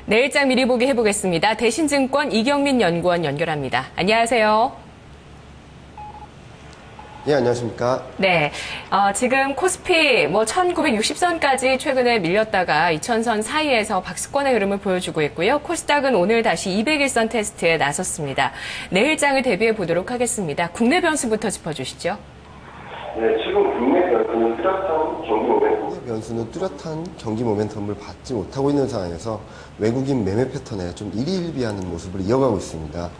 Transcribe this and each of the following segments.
내일장 미리 보기 해보겠습니다. 대신증권 이경민 연구원 연결합니다. 안녕하세요. 예, 안녕하십니까. 네, 지금 코스피 1960선까지 최근에 밀렸다가 2000선 사이에서 박스권의 흐름을 보여주고 있고요. 코스닥은 오늘 다시 200일선 테스트에 나섰습니다. 내일장을 대비해 보도록 하겠습니다. 국내 변수부터 짚어주시죠. 네, 지금 국내 변수는 뚜렷한 경기 모멘텀을 받지 못하고 있는 상황에서 외국인 매매 패턴에 좀 일희일비하는 모습을 이어가고 있습니다.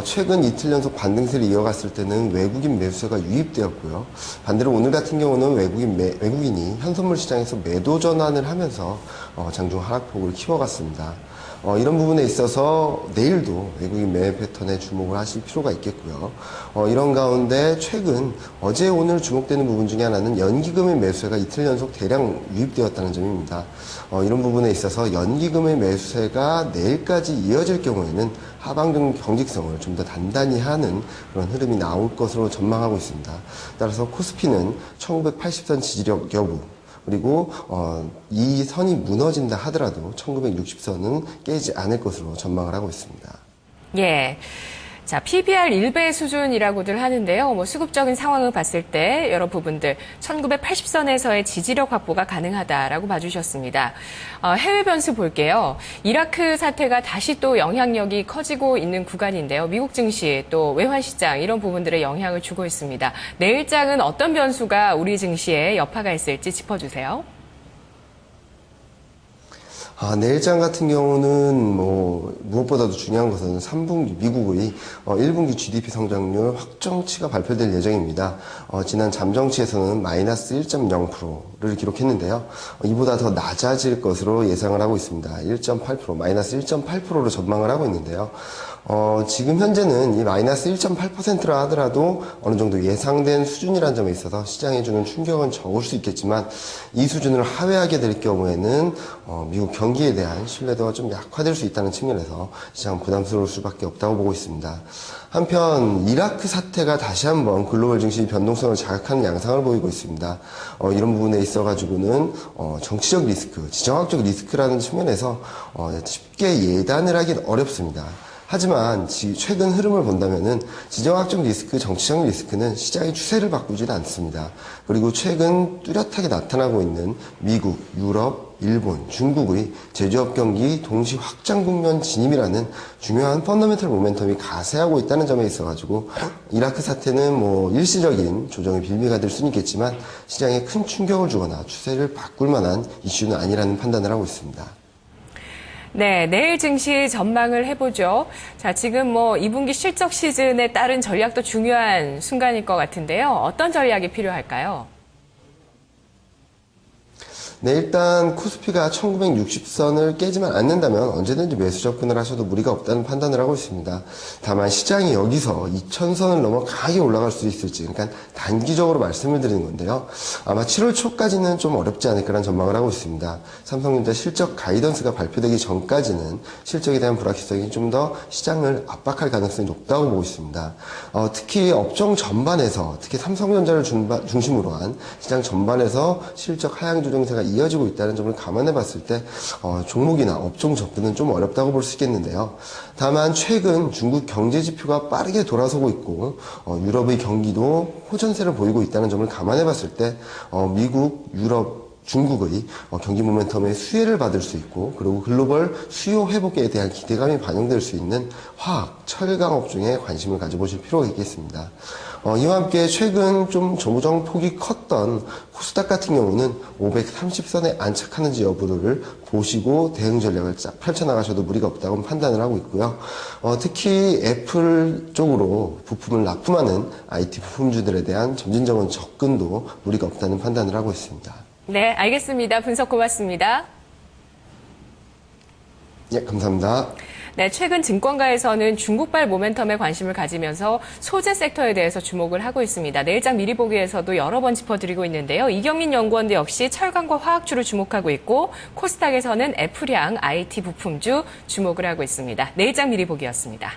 최근 이틀 연속 반등세를 이어갔을 때는 외국인 매수세가 유입되었고요. 반대로 오늘 같은 경우는 외국인이 현선물 시장에서 매도 전환을 하면서 장중 하락폭을 키워갔습니다. 이런 부분에 있어서 내일도 외국인 매매 패턴에 주목을 하실 필요가 있겠고요. 이런 가운데 최근 어제 오늘 주목되는 부분 중에 하나는 연기금의 매수세가 이틀 연속 대량 유입되었다는 점입니다. 이런 부분에 있어서 연기금의 매수세가 내일까지 이어질 경우에는 하방 경직성을 좀 더 단단히 하는 그런 흐름이 나올 것으로 전망하고 있습니다. 따라서 코스피는 1980선 지지력 여부, 그리고 이 선이 무너진다 하더라도 1960선은 깨지 않을 것으로 전망을 하고 있습니다. 예. 자, PBR 1배 수준이라고들 하는데요. 수급적인 상황을 봤을 때 여러 부분들 1980선에서의 지지력 확보가 가능하다라고 봐주셨습니다. 해외 변수 볼게요. 이라크 사태가 다시 또 영향력이 커지고 있는 구간인데요. 미국 증시 또 외환시장 이런 부분들에 영향을 주고 있습니다. 내일장은 어떤 변수가 우리 증시에 여파가 있을지 짚어주세요. 내일장 같은 경우는 무엇보다도 중요한 것은 3분기 미국의 1분기 GDP 성장률 확정치가 발표될 예정입니다. 지난 잠정치에서는 마이너스 1.0%를 기록했는데요. 이보다 더 낮아질 것으로 예상을 하고 있습니다. 1.8%, 마이너스 1.8%로 전망을 하고 있는데요. 지금 현재는 이 마이너스 1.8%라 하더라도 어느 정도 예상된 수준이라는 점에 있어서 시장에 주는 충격은 적을 수 있겠지만 이 수준을 하회하게 될 경우에는 미국 경기에 대한 신뢰도가 좀 약화될 수 있다는 측면에서 시장 부담스러울 수밖에 없다고 보고 있습니다. 한편 이라크 사태가 다시 한번 글로벌 증시 변동성을 자극하는 양상을 보이고 있습니다. 이런 부분에 있어가지고는 정치적 리스크, 지정학적 리스크라는 측면에서 쉽게 예단을 하긴 어렵습니다. 하지만 최근 흐름을 본다면은 지정학적 리스크, 정치적 리스크는 시장의 추세를 바꾸지는 않습니다. 그리고 최근 뚜렷하게 나타나고 있는 미국, 유럽, 일본, 중국의 제조업 경기 동시 확장 국면 진입이라는 중요한 펀더멘털 모멘텀이 가세하고 있다는 점에 있어가지고 이라크 사태는 일시적인 조정의 빌미가 될 수는 있겠지만 시장에 큰 충격을 주거나 추세를 바꿀 만한 이슈는 아니라는 판단을 하고 있습니다. 네, 내일 증시 전망을 해보죠. 자, 지금 2분기 실적 시즌에 따른 전략도 중요한 순간일 것 같은데요. 어떤 전략이 필요할까요? 네, 일단 코스피가 1960선을 깨지만 않는다면 언제든지 매수 접근을 하셔도 무리가 없다는 판단을 하고 있습니다. 다만 시장이 여기서 2000선을 넘어 강하게 올라갈 수 있을지, 그러니까 단기적으로 말씀을 드리는 건데요. 아마 7월 초까지는 좀 어렵지 않을까라는 전망을 하고 있습니다. 삼성전자 실적 가이던스가 발표되기 전까지는 실적에 대한 불확실성이 좀 더 시장을 압박할 가능성이 높다고 보고 있습니다. 특히 업종 전반에서, 특히 삼성전자를 중심으로 한 시장 전반에서 실적 하향 조정세가 이어지고 있다는 점을 감안해 봤을 때 종목이나 업종 접근은 좀 어렵다고 볼 수 있겠는데요. 다만 최근 중국 경제 지표가 빠르게 돌아서고 있고 유럽의 경기도 호전세를 보이고 있다는 점을 감안해 봤을 때 미국, 유럽, 중국의 경기 모멘텀의 수혜를 받을 수 있고, 그리고 글로벌 수요 회복에 대한 기대감이 반영될 수 있는 화학, 철강 업종에 관심을 가져보실 필요가 있겠습니다. 이와 함께 최근 좀 조정 폭이 컸던 코스닥 같은 경우는 530선에 안착하는지 여부를 보시고 대응 전략을 펼쳐나가셔도 무리가 없다고 판단을 하고 있고요. 특히 애플 쪽으로 부품을 납품하는 IT 부품주들에 대한 점진적인 접근도 무리가 없다는 판단을 하고 있습니다. 네, 알겠습니다. 분석 고맙습니다. 예, 감사합니다. 네, 최근 증권가에서는 중국발 모멘텀에 관심을 가지면서 소재 섹터에 대해서 주목을 하고 있습니다. 내일장 미리 보기에서도 여러 번 짚어드리고 있는데요. 이경민 연구원도 역시 철강과 화학주를 주목하고 있고, 코스닥에서는 애플향 IT 부품주 주목을 하고 있습니다. 내일장 미리 보기였습니다.